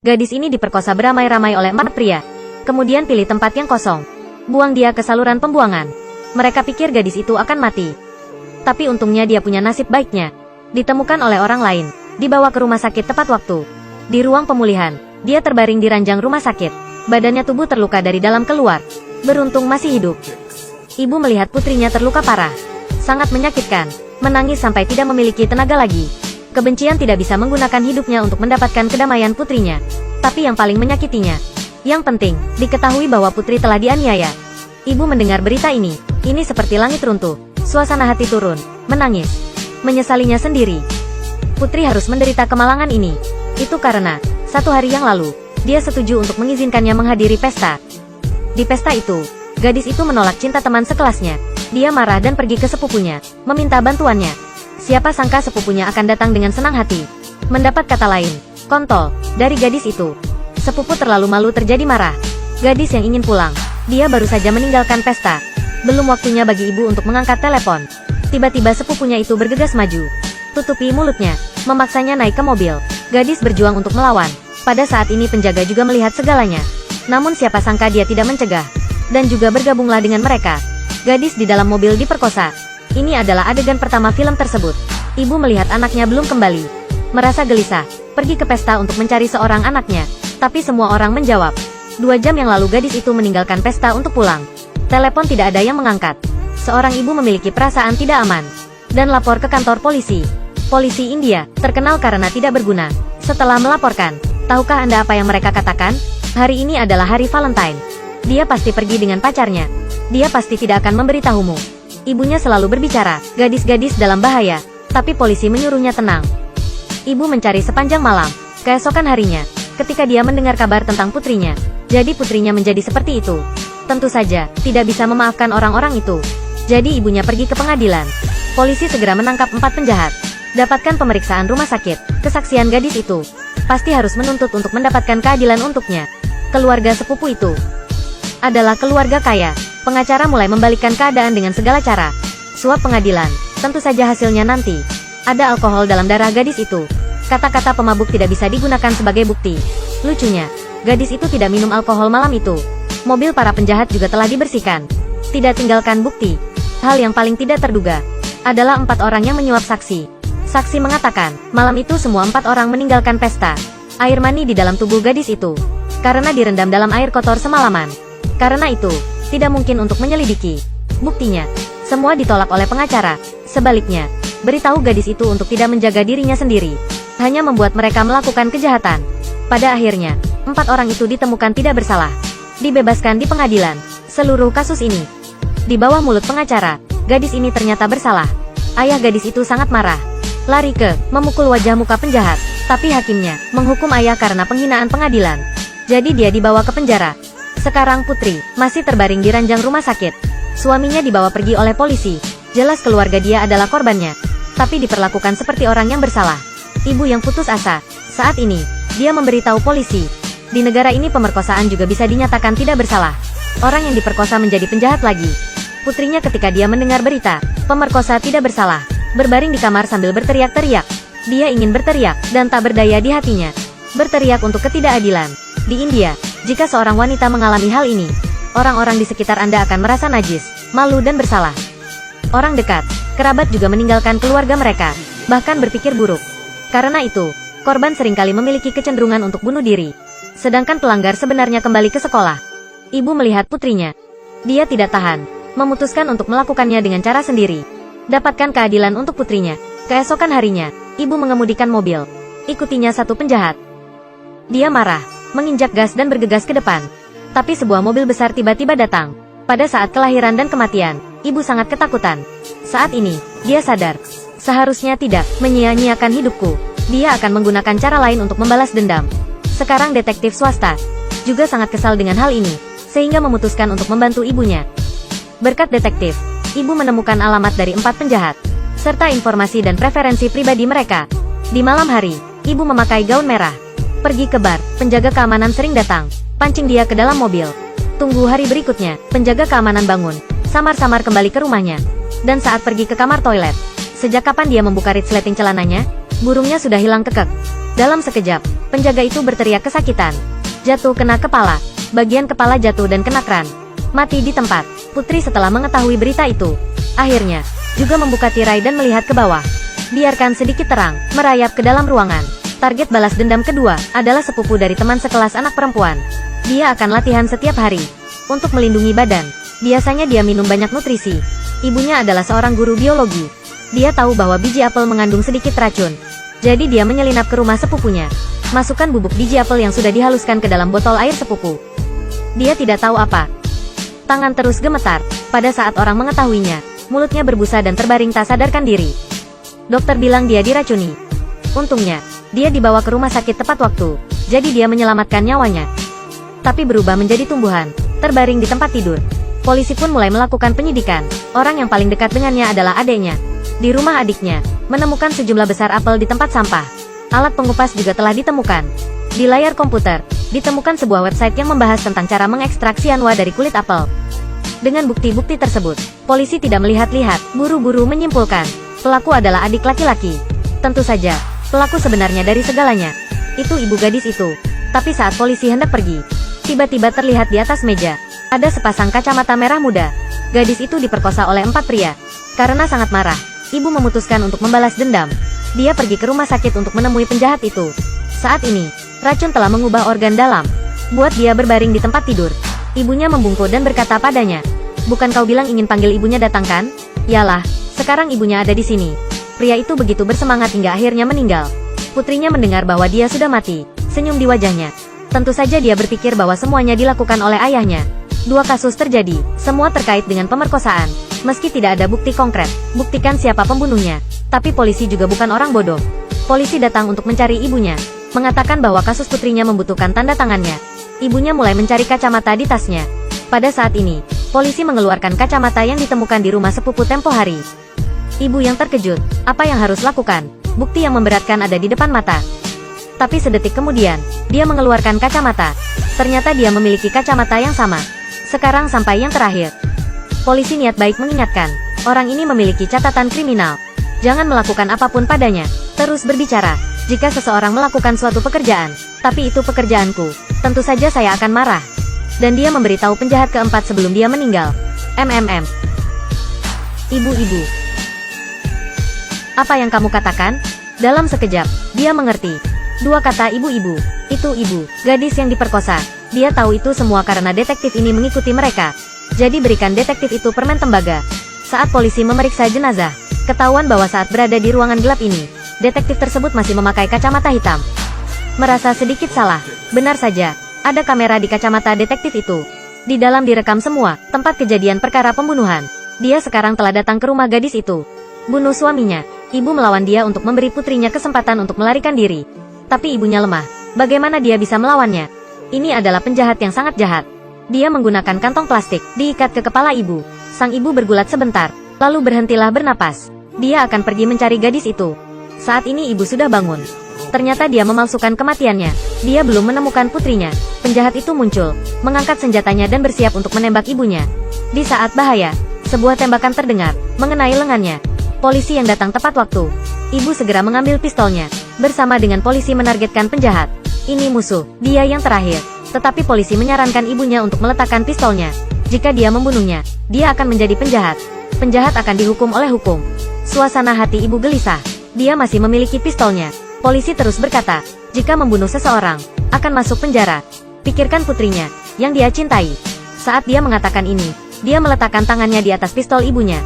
Gadis ini diperkosa beramai-ramai oleh 4 pria. Kemudian pilih tempat yang kosong. Buang dia ke saluran pembuangan. Mereka pikir gadis itu akan mati. Tapi untungnya dia punya nasib baiknya. Ditemukan oleh orang lain, dibawa ke rumah sakit tepat waktu. Di ruang pemulihan, dia terbaring di ranjang rumah sakit. Badannya tubuh terluka dari dalam keluar. Beruntung masih hidup. Ibu melihat putrinya terluka parah. Sangat menyakitkan. Menangis sampai tidak memiliki tenaga lagi. Kebencian tidak bisa menggunakan hidupnya untuk mendapatkan kedamaian putrinya. Tapi yang paling menyakitinya. Yang penting, diketahui bahwa putri telah dianiaya. Ibu mendengar berita ini. Ini seperti langit runtuh. Suasana hati turun. Menangis. Menyesalinya sendiri. Putri harus menderita kemalangan ini. Itu karena, 1 hari yang lalu, dia setuju untuk mengizinkannya menghadiri pesta. Di pesta itu, gadis itu menolak cinta teman sekelasnya. Dia marah dan pergi ke sepupunya, meminta bantuannya. Siapa sangka sepupunya akan datang dengan senang hati. Mendapat kata lain, kontol, dari gadis itu. Sepupu terlalu malu terjadi marah. Gadis yang ingin pulang, dia baru saja meninggalkan pesta. Belum waktunya bagi ibu untuk mengangkat telepon. Tiba-tiba sepupunya itu bergegas maju. Tutupi mulutnya, memaksanya naik ke mobil. Gadis berjuang untuk melawan. Pada saat ini penjaga juga melihat segalanya. Namun siapa sangka dia tidak mencegah. Dan juga bergabunglah dengan mereka. Gadis di dalam mobil diperkosa. Ini adalah adegan pertama film tersebut. Ibu melihat anaknya belum kembali. Merasa gelisah, pergi ke pesta untuk mencari seorang anaknya. Tapi semua orang menjawab. 2 jam yang lalu gadis itu meninggalkan pesta untuk pulang. Telepon tidak ada yang mengangkat. Seorang ibu memiliki perasaan tidak aman. Dan lapor ke kantor polisi. Polisi India, terkenal karena tidak berguna. Setelah melaporkan, tahukah Anda apa yang mereka katakan? Hari ini adalah hari Valentine. Dia pasti pergi dengan pacarnya. Dia pasti tidak akan memberitahumu. Ibunya selalu berbicara, gadis-gadis dalam bahaya. Tapi polisi menyuruhnya tenang. Ibu mencari sepanjang malam. Keesokan harinya, ketika dia mendengar kabar tentang putrinya. Jadi putrinya menjadi seperti itu. Tentu saja, tidak bisa memaafkan orang-orang itu. Jadi ibunya pergi ke pengadilan. Polisi segera menangkap 4 penjahat. Dapatkan pemeriksaan rumah sakit, kesaksian gadis itu. Pasti harus menuntut untuk mendapatkan keadilan untuknya. Keluarga sepupu itu adalah keluarga kaya. Pengacara mulai membalikkan keadaan dengan segala cara. Suap pengadilan, tentu saja hasilnya nanti. Ada alkohol dalam darah gadis itu. Kata-kata pemabuk tidak bisa digunakan sebagai bukti. Lucunya, gadis itu tidak minum alkohol malam itu. Mobil para penjahat juga telah dibersihkan. Tidak tinggalkan bukti. Hal yang paling tidak terduga adalah 4 orang yang menyuap saksi. Saksi mengatakan, malam itu semua 4 orang meninggalkan pesta. Air mani di dalam tubuh gadis itu. Karena direndam dalam air kotor semalaman. Karena itu, tidak mungkin untuk menyelidiki. Buktinya, semua ditolak oleh pengacara. Sebaliknya, beritahu gadis itu untuk tidak menjaga dirinya sendiri. Hanya membuat mereka melakukan kejahatan. Pada akhirnya, 4 orang itu ditemukan tidak bersalah. Dibebaskan di pengadilan. Seluruh kasus ini di bawah mulut pengacara, gadis ini ternyata bersalah. Ayah gadis itu sangat marah. Lari ke, memukul wajah muka penjahat. Tapi hakimnya, menghukum ayah karena penghinaan pengadilan. Jadi dia dibawa ke penjara. Sekarang putri, masih terbaring di ranjang rumah sakit. Suaminya dibawa pergi oleh polisi. Jelas keluarga dia adalah korbannya. Tapi diperlakukan seperti orang yang bersalah. Ibu yang putus asa. Saat ini, dia memberitahu polisi. Di negara ini pemerkosaan juga bisa dinyatakan tidak bersalah. Orang yang diperkosa menjadi penjahat lagi. Putrinya ketika dia mendengar berita, pemerkosa tidak bersalah. Berbaring di kamar sambil berteriak-teriak. Dia ingin berteriak, dan tak berdaya di hatinya. Berteriak untuk ketidakadilan. Di India, jika seorang wanita mengalami hal ini, orang-orang di sekitar Anda akan merasa najis, malu dan bersalah. Orang dekat, kerabat juga meninggalkan keluarga mereka, bahkan berpikir buruk. Karena itu, korban seringkali memiliki kecenderungan untuk bunuh diri. Sedangkan pelanggar sebenarnya kembali ke sekolah. Ibu melihat putrinya. Dia tidak tahan, memutuskan untuk melakukannya dengan cara sendiri. Dapatkan keadilan untuk putrinya. Keesokan harinya, ibu mengemudikan mobil. Ikutinya 1 penjahat. Dia marah, menginjak gas dan bergegas ke depan. Tapi sebuah mobil besar tiba-tiba datang. Pada saat kelahiran dan kematian, ibu sangat ketakutan. Saat ini, dia sadar. Seharusnya tidak menyia-nyiakan hidupku. Dia akan menggunakan cara lain untuk membalas dendam. Sekarang detektif swasta juga sangat kesal dengan hal ini, sehingga memutuskan untuk membantu ibunya. Berkat detektif, ibu menemukan alamat dari 4 penjahat, serta informasi dan preferensi pribadi mereka. Di malam hari, ibu memakai gaun merah. Pergi ke bar, penjaga keamanan sering datang, pancing dia ke dalam mobil. Tunggu hari berikutnya, penjaga keamanan bangun, samar-samar kembali ke rumahnya. Dan saat pergi ke kamar toilet, sejak kapan dia membuka resleting celananya? Burungnya sudah hilang kekek. Dalam sekejap, Penjaga itu berteriak kesakitan. Jatuh kena kepala. Bagian kepala jatuh dan kena kran. Mati di tempat. Putri setelah mengetahui berita itu, akhirnya juga membuka tirai dan melihat ke bawah. Biarkan sedikit terang merayap ke dalam ruangan. Target balas dendam kedua adalah sepupu dari teman sekelas anak perempuan. Dia akan latihan setiap hari untuk melindungi badan. Biasanya dia minum banyak nutrisi. Ibunya adalah seorang guru biologi. Dia tahu bahwa biji apel mengandung sedikit racun. Jadi dia menyelinap ke rumah sepupunya. Masukkan bubuk biji apel yang sudah dihaluskan ke dalam botol air sepupu. Dia tidak tahu apa. Tangan terus gemetar. Pada saat orang mengetahuinya, mulutnya berbusa dan terbaring tak sadarkan diri. Dokter bilang dia diracuni. Untungnya, dia dibawa ke rumah sakit tepat waktu. Jadi dia menyelamatkan nyawanya. Tapi berubah menjadi tumbuhan, terbaring di tempat tidur. Polisi pun mulai melakukan penyidikan. Orang yang paling dekat dengannya adalah adiknya. Di rumah adiknya, menemukan sejumlah besar apel di tempat sampah. Alat pengupas juga telah ditemukan. Di layar komputer, ditemukan sebuah website yang membahas tentang cara mengekstrak sianua dari kulit apel. Dengan bukti-bukti tersebut, polisi tidak melihat-lihat, buru-buru menyimpulkan, pelaku adalah adik laki-laki. Tentu saja, pelaku sebenarnya dari segalanya. Itu ibu gadis itu. Tapi saat polisi hendak pergi, tiba-tiba terlihat di atas meja, ada sepasang kacamata merah muda. Gadis itu diperkosa oleh 4 pria. Karena sangat marah, ibu memutuskan untuk membalas dendam. Dia pergi ke rumah sakit untuk menemui penjahat itu. Saat ini, racun telah mengubah organ dalam, buat dia berbaring di tempat tidur. Ibunya membungkuk dan berkata padanya, "Bukan kau bilang ingin panggil ibunya datang kan? Yalah, sekarang ibunya ada di sini." Pria itu begitu bersemangat hingga akhirnya meninggal. Putrinya mendengar bahwa dia sudah mati, senyum di wajahnya. Tentu saja dia berpikir bahwa semuanya dilakukan oleh ayahnya. 2 kasus terjadi, semua terkait dengan pemerkosaan. Meski tidak ada bukti konkret, buktikan siapa pembunuhnya. Tapi polisi juga bukan orang bodoh. Polisi datang untuk mencari ibunya, mengatakan bahwa kasus putrinya membutuhkan tanda tangannya. Ibunya mulai mencari kacamata di tasnya. Pada saat ini, polisi mengeluarkan kacamata yang ditemukan di rumah sepupu tempo hari. Ibu yang terkejut, apa yang harus lakukan? Bukti yang memberatkan ada di depan mata. Tapi sedetik kemudian, dia mengeluarkan kacamata. Ternyata dia memiliki kacamata yang sama. Sekarang sampai yang terakhir. Polisi niat baik mengingatkan, orang ini memiliki catatan kriminal. Jangan melakukan apapun padanya. Terus berbicara, jika seseorang melakukan suatu pekerjaan, tapi itu pekerjaanku, tentu saja saya akan marah. Dan dia memberitahu penjahat keempat sebelum dia meninggal. Ibu-ibu. Apa yang kamu katakan? Dalam sekejap, dia mengerti. 2 kata ibu-ibu. Itu ibu, gadis yang diperkosa. Dia tahu itu semua karena detektif ini mengikuti mereka. Jadi berikan detektif itu permen tembaga. Saat polisi memeriksa jenazah, ketahuan bahwa saat berada di ruangan gelap ini, detektif tersebut masih memakai kacamata hitam. Merasa sedikit salah. Benar saja, ada kamera di kacamata detektif itu. Di dalam direkam semua, tempat kejadian perkara pembunuhan. Dia sekarang telah datang ke rumah gadis itu. Bunuh suaminya. Ibu melawan dia untuk memberi putrinya kesempatan untuk melarikan diri. Tapi ibunya lemah. Bagaimana dia bisa melawannya? Ini adalah penjahat yang sangat jahat. Dia menggunakan kantong plastik, diikat ke kepala ibu. Sang ibu bergulat sebentar, lalu berhentilah bernapas. Dia akan pergi mencari gadis itu. Saat ini ibu sudah bangun. Ternyata dia memalsukan kematiannya. Dia belum menemukan putrinya. Penjahat itu muncul, mengangkat senjatanya dan bersiap untuk menembak ibunya. Di saat bahaya, sebuah tembakan terdengar, mengenai lengannya. Polisi yang datang tepat waktu. Ibu segera mengambil pistolnya. Bersama dengan polisi menargetkan penjahat. Ini musuh, dia yang terakhir. Tetapi polisi menyarankan ibunya untuk meletakkan pistolnya. Jika dia membunuhnya, dia akan menjadi penjahat. Penjahat akan dihukum oleh hukum. Suasana hati ibu gelisah. Dia masih memiliki pistolnya. Polisi terus berkata, jika membunuh seseorang, akan masuk penjara. Pikirkan putrinya, yang dia cintai. Saat dia mengatakan ini, dia meletakkan tangannya di atas pistol ibunya.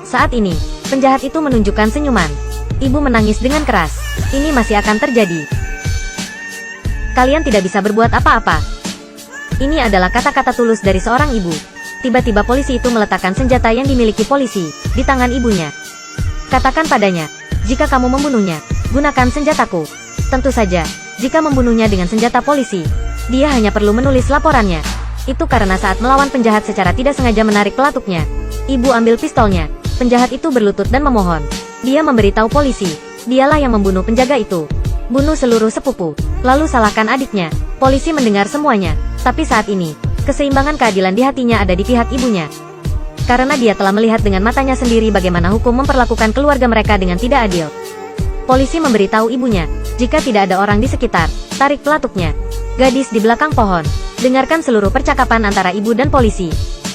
Saat ini, penjahat itu menunjukkan senyuman. Ibu menangis dengan keras. Ini masih akan terjadi. Kalian tidak bisa berbuat apa-apa. Ini adalah kata-kata tulus dari seorang ibu. Tiba-tiba polisi itu meletakkan senjata yang dimiliki polisi di tangan ibunya. Katakan padanya, jika kamu membunuhnya, gunakan senjataku. Tentu saja, jika membunuhnya dengan senjata polisi, dia hanya perlu menulis laporannya. Itu karena saat melawan penjahat secara tidak sengaja menarik pelatuknya. Ibu ambil pistolnya. Penjahat itu berlutut dan memohon. Dia memberitahu polisi, dialah yang membunuh penjaga itu. Bunuh seluruh sepupu, lalu salahkan adiknya. Polisi mendengar semuanya, tapi saat ini, keseimbangan keadilan di hatinya ada di pihak ibunya. Karena dia telah melihat dengan matanya sendiri bagaimana hukum memperlakukan keluarga mereka dengan tidak adil. Polisi memberitahu ibunya, Jika tidak ada orang di sekitar, tarik pelatuknya. Gadis di belakang pohon. Dengarkan seluruh percakapan antara ibu dan polisi.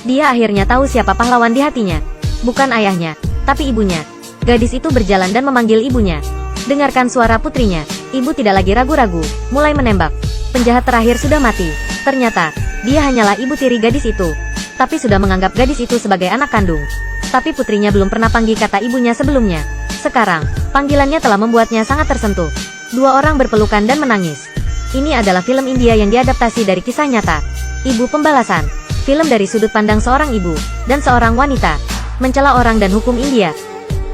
Dia akhirnya tahu siapa pahlawan di hatinya. Bukan ayahnya, tapi ibunya. Gadis itu berjalan dan memanggil ibunya. Dengarkan suara putrinya. Ibu tidak lagi ragu-ragu, mulai menembak. Penjahat terakhir sudah mati. Ternyata, dia hanyalah ibu tiri gadis itu. Tapi sudah menganggap gadis itu sebagai anak kandung. Tapi putrinya belum pernah panggil kata ibunya sebelumnya. Sekarang, panggilannya telah membuatnya sangat tersentuh. Dua orang berpelukan dan menangis. Ini adalah film India yang diadaptasi dari kisah nyata. Ibu Pembalasan. Film dari sudut pandang seorang ibu dan seorang wanita. Mencela orang dan hukum India.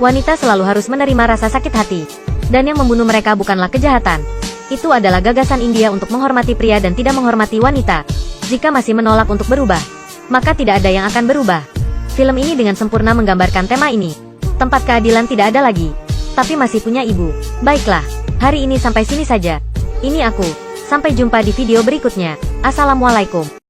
Wanita selalu harus menerima rasa sakit hati. Dan yang membunuh mereka bukanlah kejahatan. Itu adalah gagasan India untuk menghormati pria dan tidak menghormati wanita. Jika masih menolak untuk berubah, maka tidak ada yang akan berubah. Film ini dengan sempurna menggambarkan tema ini. Tempat keadilan tidak ada lagi. Tapi masih punya ibu. Baiklah, hari ini sampai sini saja. Ini aku. Sampai jumpa di video berikutnya. Assalamualaikum.